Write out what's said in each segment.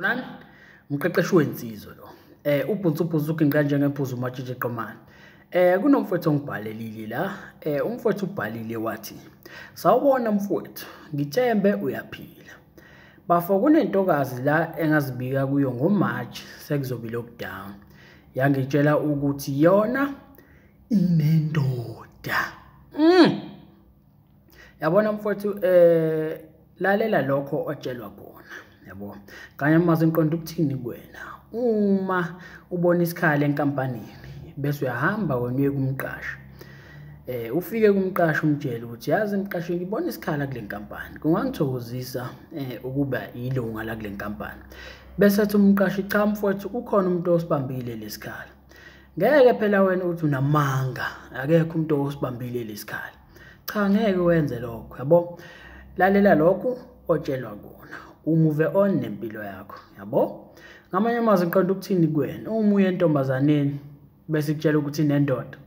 Nani umqeqeshi wensizwa lo. Ubhunzu kanje ngemphuzu uMatshitshi Qomane. Kunomfowethu ongibhalelile la. Umfowethu ubhalile wathi, "Sawubona mfowethu, ngithembe uyaphila. Bafo kunentokazi la engazibika kuyo ngoMarch sekuzobe lockdown. Yangitshela ukuthi yona inendoda." Yabona mfowethu lalela lokho otshelwa khona. Yabo. Kanye mazi inqondo ukuthini kuwena. Uma ubona isikhala enkampanini bese uyahamba wena uye kumqashi. Ufike kumqashi umtshela ukuthi yazi mqashi ngibona isikhala kule nkampani. Kungangithokozisa ukuba ilunga la kule nkampani. Bese ethi umqashi cha mfowethu ukhona umuntu osibambile lesikhala. Ngeke phela wena uthi unamanga, akekho umuntu osibambile lesikhala. Cha ngeke wenze lokho, yabo. Lalela lokho otshelwa kona. Umuve on nempilo yakho, yabo. Ngamanye amazwi inqondo ukuthini kuwena. Uma uye entombazaneni bese ikutshela ukuthi inendoda.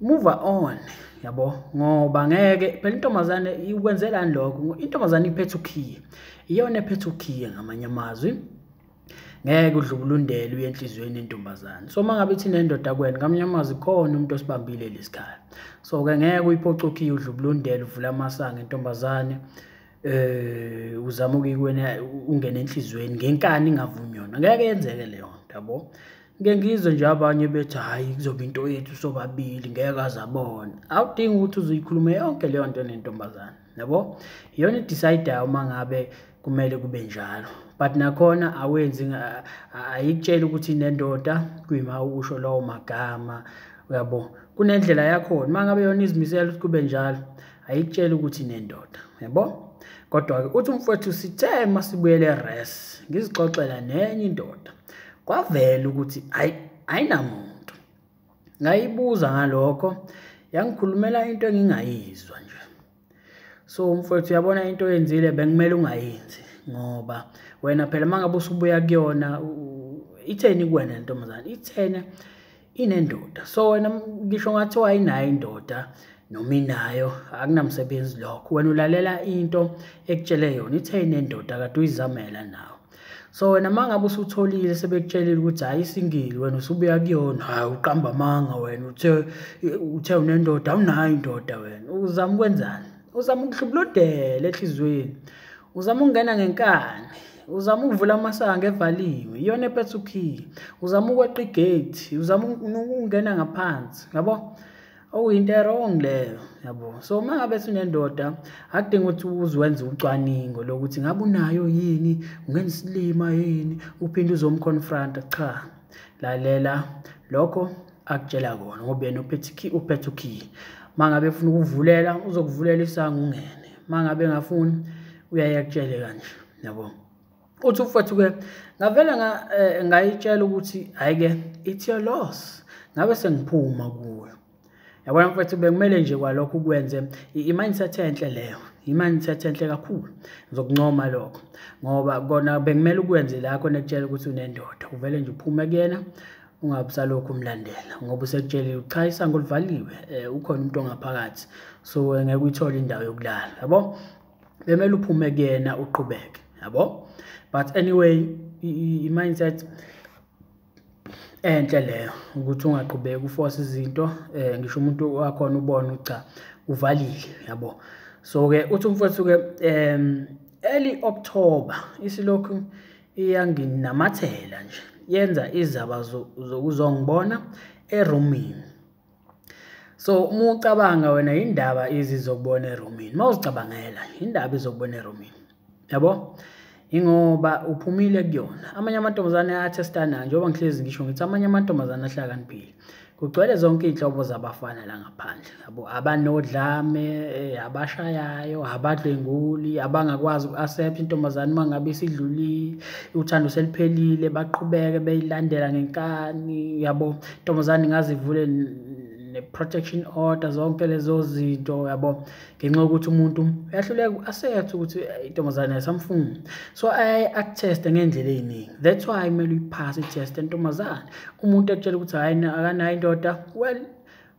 Move on, yabo. Ngoba ngeke phela intombazane ikwenzelani lokho. Intombazane iphethe ukhiye. Iyona ephethe ukhiye ngamanye amazwi. Ngeke udlubulundele uye enhlizweni yentombazane. So mangabe ithi inendoda kuwena ngamanye amazwi khona umuntu osibambile lesikhala. So ke ngeke uyiphoce ukhiye udlubulundele uvula amasango entombazane. Uzama ukuyikwena ungene enhlizweni ngenkani ingavumi yona. Ngeke yenzeke leyo nto, yabo. Ngeke ngizwe nje abanye bethi hayi kuzoba into yethu sobabili ngeke azabona. Awudingi ukuthi uzoyikhuluma yonke leyo nto nentombazane, yabo. Iyona idecide uma ngabe kumele kube njalo. But nakhona awenzi ayikutshela ukuthi inendoda kuyima usho lawo magama, yabo. Kunendlela yakho mangabe yona izimisela ukuthi kube njalo ayikutshela ukuthi inendoda, yabo. Kodwa ke uthi umfowethu sithe masibuyele eRes ngizixoxela nenye indoda. Kwavela ukuthi ayinamuntu. Ngayibuza ngalokho yangikhulumela into engingayizwa nje. So umfowethu uyabona into oyenzile bengimele ungayenzi ngoba wena phela mangabe usubuya kuyona itheni kuwena intombazane ithene inendoda. So wena ngisho ngathi wayinayo indoda noma inayo akunamsebenzi lokho. Wena ulalela into ekutshele yona ithe inendoda kade uyizamela nawe. So wena mangabe usutholile sebekutshelile ukuthi hayi isingili wena usubuya kuyona hayi uqamba amanga wena uthe unendoda awunayo indoda wena. Uzama ukwenzani? Uzama ukuhlubulodela enhlizweni. Uzama ukungena ngenkani. Uzama ukuvula amasango evaliwe. Iyona ephethe ukhiye. Uzama ukweqa igate. Uzama ukungena ngaphansi, yabo. Into wrong leyo, yabo. So mangabe unendoda akudingi ukuthi uzwenze ucwaningo lokuthi ngabe unayo yini, ungenzisilima yini, uphinde uzomconfront. Cha, lalela lokho akutshela kona ngoba yena uphethe ukhiye. Mangabe ufuna ukuvulela uzokuvulela isango ungene. Mangabe engafuni uyayakutshela kanje, yabo. Uthi mfowethu ke ngavela ngayitshela ukuthi hayi ke it's your loss. Ngabe sengiphuma kuwe. Yabona mfowethu bekumele nje kwalokho ukwenze i-mindset enhle leyo. I-mindset enhle kakhulu. Ngizokuncoma lokho. Ngoba kona bekumele ukwenze la khona ekutshela ukuthi unendoda. Uvele nje uphume kuyena ungabusalokho umlandela. Ngoba usekutshela cha isango livaliwe ukhona umuntu ongaphakathi. So ngeke uyithole indawo yokulala, yabo. Bekumele uphume kuyena uqhubeke, yabo. But anyway i-mindset enhle leyo ukuthi ungaqhubeki uforce izinto ngisho umuntu wakhona ubona ucha uvalile, yabo. So ke uthi umfowethu ke early October isilokhu iyanginamathela nje yenza izaba zokuzongibona eRomini. So uma ucabanga wena indaba izizokubona eRomini mawuzicabangela indaba izokubona eRomini, yabo. Ingoba uphumile kuyona. Amanye amantombazane ayathestana njengoba ngihlezi ngisho ngithi amanye amantombazane ahlakaniphile. Kugcwele zonke inhlobo zabafana la ngaphandle, yabo. Abanodlame, abashayayo, abadlenguli, abangakwazi uku-accept intombazane mangabe isidlulile, uthando seliphelile, baqhubeke beyilandela ngenkani, yabo. Intombazane ingazivule ne-protection order zonke lezo zinto, yabo. Ngenxa ukuthi umuntu uyahluleka uku-accept ukuthi intombazane ayisamfuni. So aktest ngendlela eziningi. That's why kumele uyipass itest entombazane. Umuntu ekutshela ukuthi hayi akanayo indoda, well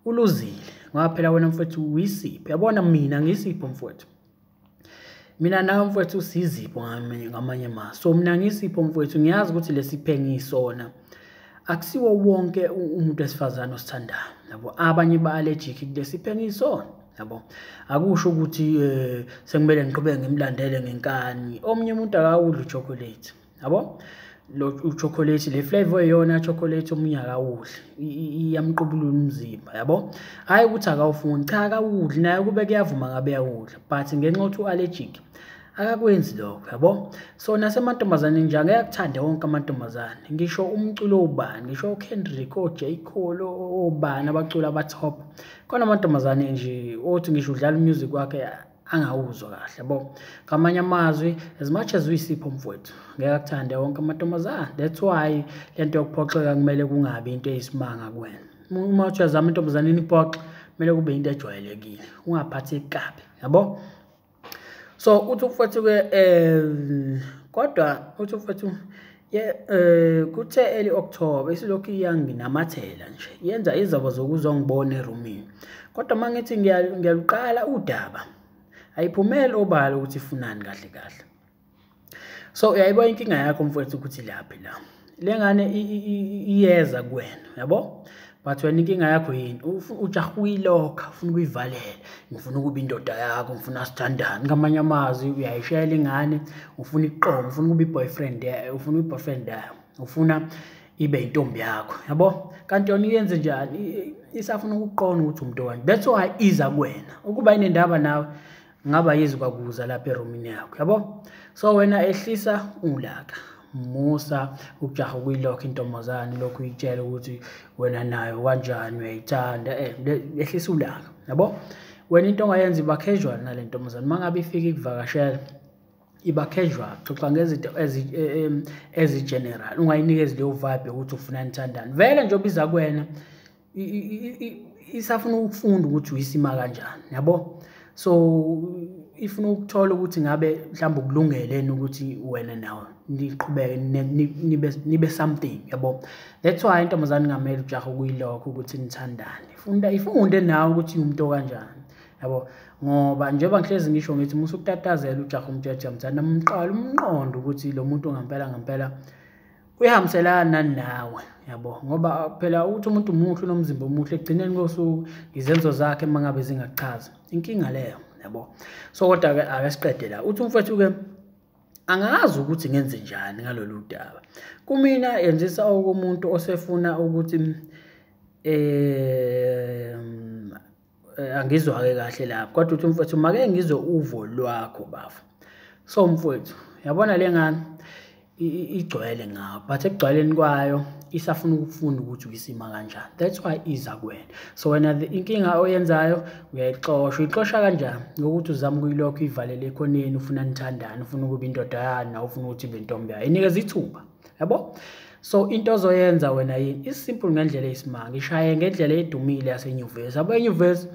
uluzile. Ngoba phela wena mfowethu uyisipho. Yabona mina ngisipho mfowethu. mina nawe mfowethu sizipho ngamanye amazwi. So mina ngisipho mfowethu ngiyazi ukuthi lesiphe ngisona akusiwo wonke umuntu wesifazane osithandayo, yabo. Abanye ba-allergic kulesiphe ngisona, yabo. Akusho ukuthi sekumele ngiqhubeke ngimlandele ngenkani. Omunye umuntu akawudli uchocolate, yabo. Lo chocolate le flavor yona chocolate omunye akawudli, iyamqubulula umzimba, yabo. Hayi ukuthi akawufuni, cha akawudli naye kube kuyavuma ngabe yawudla, but ngenxa yokuthi u-allergic akakwenzi lokho, yabo. So nasemantombazaneni nje akayakuthanda wonke amantombazane, ngisho umculo obani, ngisho uKendrick, oJ Cole, obani abacula abatop, khona amantombazane nje othi ngisho udlala umusic wakhe angawuzwa kahle, yabo. Ngamanye amazwi, as much as uyisipho mfowethu ngeke akuthande wonke amantombazane. That's why lento yokuphoxeka kumele kungabi into eyisimanga kuwena. Uma uthi uyazama entombazaneni iphoxe kumele kube into ejwayelekile, ungaphatheki kabi, yabo. So uthi mfowethu kodwa uthi mfowethu kuthe early October isilokhu iyanginamathela nje, yenza izaba zokuzongibona erumini. Kodwa mangithi ngiyaluqala udaba ayiphumeli obala ukuthi ifunani kahle kahle. So uyayibona inkinga yakho mfowethu ukuthi laphi la lengane iyeza kuwena, yabo. But wena inkinga yakho yini? Ujaha ukuyilokha, ufuna ukuyivalela. Ngifuna ukuba indoda yakho, ngifuna sithandane. Ngamanye amazwi uyayishayela ingane, ufuna iqoma, ufuna ukuba iboyfriend yakho, ufuna iboyfriend yakho, ufuna ibe intombi yakho, yabo. Kanti yona iyenze njani? Isafuna ukuqona ukuthi umuntu wani. That's why iza kuwena. Ukuba inendaba nawe ngaba yizwa kuza lapha erumini yakho, yabo. So wena ehlisa ulaka, musa ujaha ukuyilokha intombazane, lokhu uyitshela ukuthi wena nayo kanjani uyayithanda, ehlisa ulaka, yabo. Wena into ongayenza iba casual nale ntombazane, mangabe ifika ikuvakashela iba casual, xoxa ngezinto ezi-general, ungayinikezi leyo vibe yokuthi ufuna nithandane. Vele nje obiza kuwena isafuna ukufunda ukuthi uyisima kanjani, yabo. So ifuna ukuthola ukuthi ngabe mhlawumbe ukulungeleni ukuthi wena nawe niqhubeke nibe something, yabo. That's why intombazane ngamele ujaha ukuyilokho ukuthi nithandane. Ifunde nawe ukuthi umuntu kanjani, yabo. Ngoba njengoba ngihlezi ngisho ngithi musu ukutatazela ujaha umthetho yamthanda umqala umqondo ukuthi lo muntu ngampela uyahambiselana nawe, yabo. Ngoba phela uthi umuntu umuhle nomzimba omuhle egcineni kosuku izenzo zakhe mangabe zingachaza inkinga leyo, yabo. So kodwa ake siqede la. Uthi mfowethu ke angazi ukuthi ngenze njani ngalolu daba. Kumina yenzisa okumuntu osefuna ukuthi angizwa-ke kahle lapho, kodwa uthi mfowethu make ngizwe uvo lwakho bafu. So mfowethu yabona le ngane igcwele ngawo, but ekugcwaleni kwayo isafuna ukufunda ukuthi uyisima kanjani. That's why iza kuwena. So wena inkinga oyenzayo uyayixosha kanjani ngokuthi uzama ukuyilokho ivalele ekhoneni, ufuna nithandane, ufuna ukuba indoda yana, ufuna ukuthi ibe intombi yayo, inikeza ithuba, yabo. So into ozoyenza wena yini isimple ngendlela eyisimanga, ishaye ngendlela edumile yasenyuvesi, yabo. Enyuvesi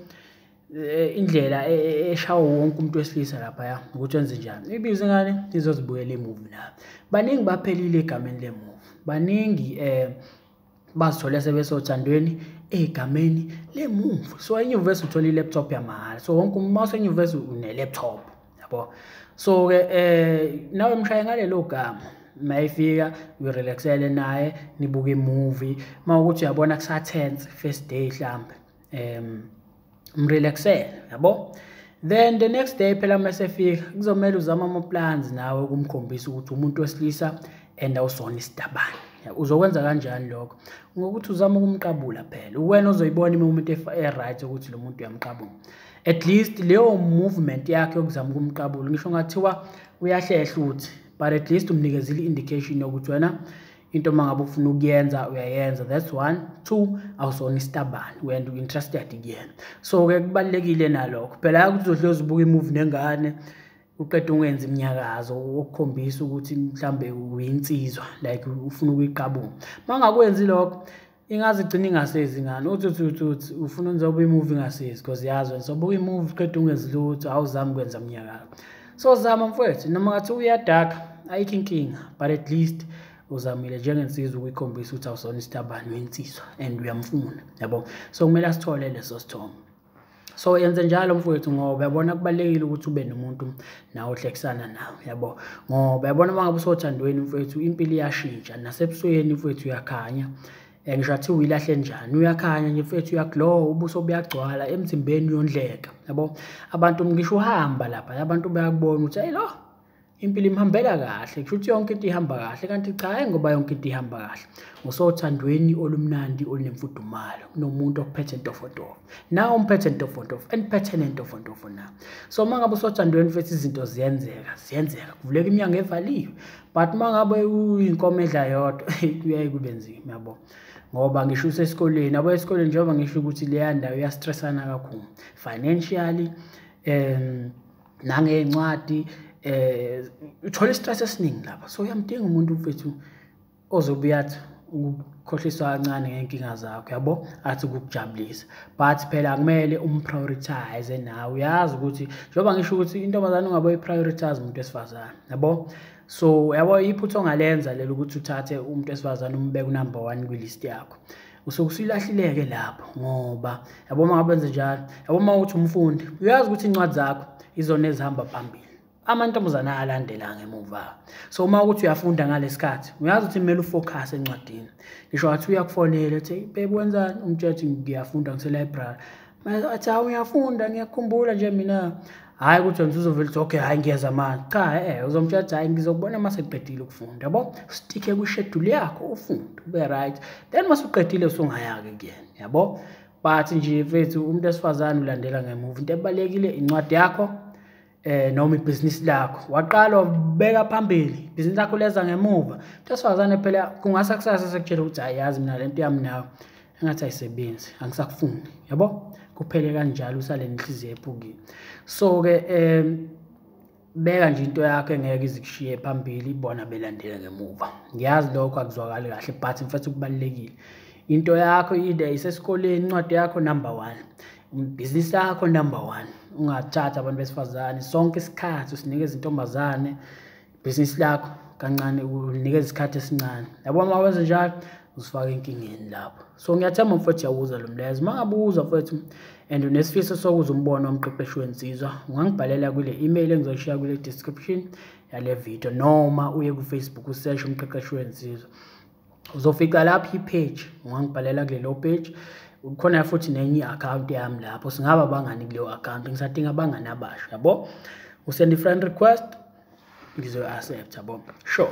indlela eshawo wonke umuntu wesilisa lapha ya ukuthi wenze njani, ibize ngane izozibuyela emuvi la. Baningi baphelile egameni lemuvi, baningi bazithola sebesothandweni egameni lemuvi. So enyuvesi uthola ilaptop yamahhala, so wonke umuntu mase enyuvesi une-laptop, yabo. So ke nawe mshaye ngalelo gama, mayifika uyirelaxele naye nibuke imovie, mawukuthi uyabona kusa-tense first day mhlambe mrelaxele, yabo. Then the next day phela masefika kuzomela uzama ama-plans nawe kumkhombisa ukuthi umuntu wesilisa and awusona isitabane. Uzokwenza kanjani lokho? Ngokuthi uzama ukumqabula phela, uwena uzoyibona imoment e-right ukuthi lo muntu uyamqabula. At least leyo movement yakhe yokuzama ukumqabula ngisho ngathiwa uyahlehla uthi, but at least umnikezile indication yokuthi wena into mangabe ufuna ukuyenza uyayenza. That's 1. 2 awusona isitabane, wena u-interested kuyena. So ke kubalekile nalokho phela ukuthi uzodloza ubuka imovie nengane uqeda ungenza iminyakazo okukhombisa ukuthi mhlambe uyinsizwa like ufuna ukuyiqabula. Mangakwenzi lokho ingaze igcina ingasezi ngani, uthi ufuna uzoba imovie ngasezi because yazi wena sobuka imovie uqeda ungenzi lutho awuzami kwenza iminyakazo. So zama mfowethu, noma ngathi uyadaka ayikho inkinga, but at least uzamile njengensizwa ukuyikhombisa ukuthi awusona isitabane, uyinsizwa and uyamfuna, yabo. So kumele asithole leso sithombe. So yenze njalo mfowethu ngoba uyabona kubalekile ukuthi ube nomuntu nawe ohlekisana nawe yabo ngoba uyabona mangabe usothandweni mfowethu impilo iyashintsha nasebusweni mfowethu uyakhanya ngisho athi uyilahle njani uyakhanya nje mfowethu uyaglow ubuso buyagcwala emzimbeni uyondleka yabo abantu ngisho uhamba lapha abantu bayakubona ukuthi hey lo impilo imhambela kahle kusho ukuthi yonke into ihamba kahle kanti cha hayi ngoba yonke into ihamba kahle usothandweni olumnandi olunemfudumalo kunomuntu okuphethe intofotofo nawe umphethe intofotofo eniphethe nentofotofo na so mangabe usothandweni futhi izinto ziyenzeka kuvuleka iminyango evaliwe but mangabe uyinkomo edla yodwa kuyaye kube nzima yabo ngoba ngisho usesikoleni yabo esikoleni njengoba ngisho ukuthi leya ndawo uyastressana kakhulu financially nangencwadi uthola istress esiningi lapha so uyamdinga umuntu mfethu ozobuyathi ukukhohliswa kancane ngenkinga zakho yabo athi ukukujabulisa but phela kumele umprioritize nawe uyazi ukuthi njengoba ngisho ukuthi intombazane ungabe uyiprioritize umuntu wesifazane yabo so yabo iphutho ongalenza lelo ukuthi uthathe umuntu wesifazane umbeke number 1 kwilist yakho usukusilahlileke lapho ngoba yabo mangabenze njalo yabo mawuthi umfundi uyazi ukuthi incwadi zakho izona ezihamba phambili amantombazane ayalandela ngemuva so uma ukuthi uyafunda ngalesikhathi uyazi ukuthi kumele ufocus encwadini ngisho wathi uyakufonela ethi babe wenzani umthetho ngiyafunda ngise-library athi uyafunda ngiyakhumbula nje mina hayi ukuthi uzovela uthi okay hayi ngiyeza manje cha uzomthetho hayi ngizokubona mase uqedile ukufunda yabo stick kwi-schedule yakho ufunde ube right then masuqedile usungayake kuyena yabo but nje mfethu umuntu esifazane ulandela ngemuva into ebalekile incwadi yakho noma ibhizinisi lakho waqala wabeka phambili ibhizinisi lakho leza ngemuva tesifazane phela kungasa kusasa sekutshela ukuthi ayazi mina lento yami nawe engathi ayisebenzi angisakufuni yabo kuphele kanjalo usale nenhliziyo ephukile so ke beka nje into yakho engeke izikushiye phambili bona belandela ngemuva ngiyazi lokho akuzwakali kahle but mfethu kubalekile into yakho ide isesikoleni incwadi yakho number 1 business yakho number 1 ungathatha abantu besifazane sonke isikhathi usinikeza intombazane business lakho kancane unikeza isikhathi esincane yabo uma wenza njalo usifaka inkingeni lapho so ngiyathemba mfowethu yawuza lo mlayezo mangabuza mfowethu and unesifiso sokuza umbona umqeqeshi wensizwa ungangibhalela kule email engizoshare kule description yale video noma uye ku Facebook usearch umqeqeshi wensizwa uzofika lapha ipage ungangibhalela kule page ukhona futhi nenye account yami lapho singaba bangani kuleyo account ngisadinga abangani abasha yabo usend friend request ngizo accept yabo sure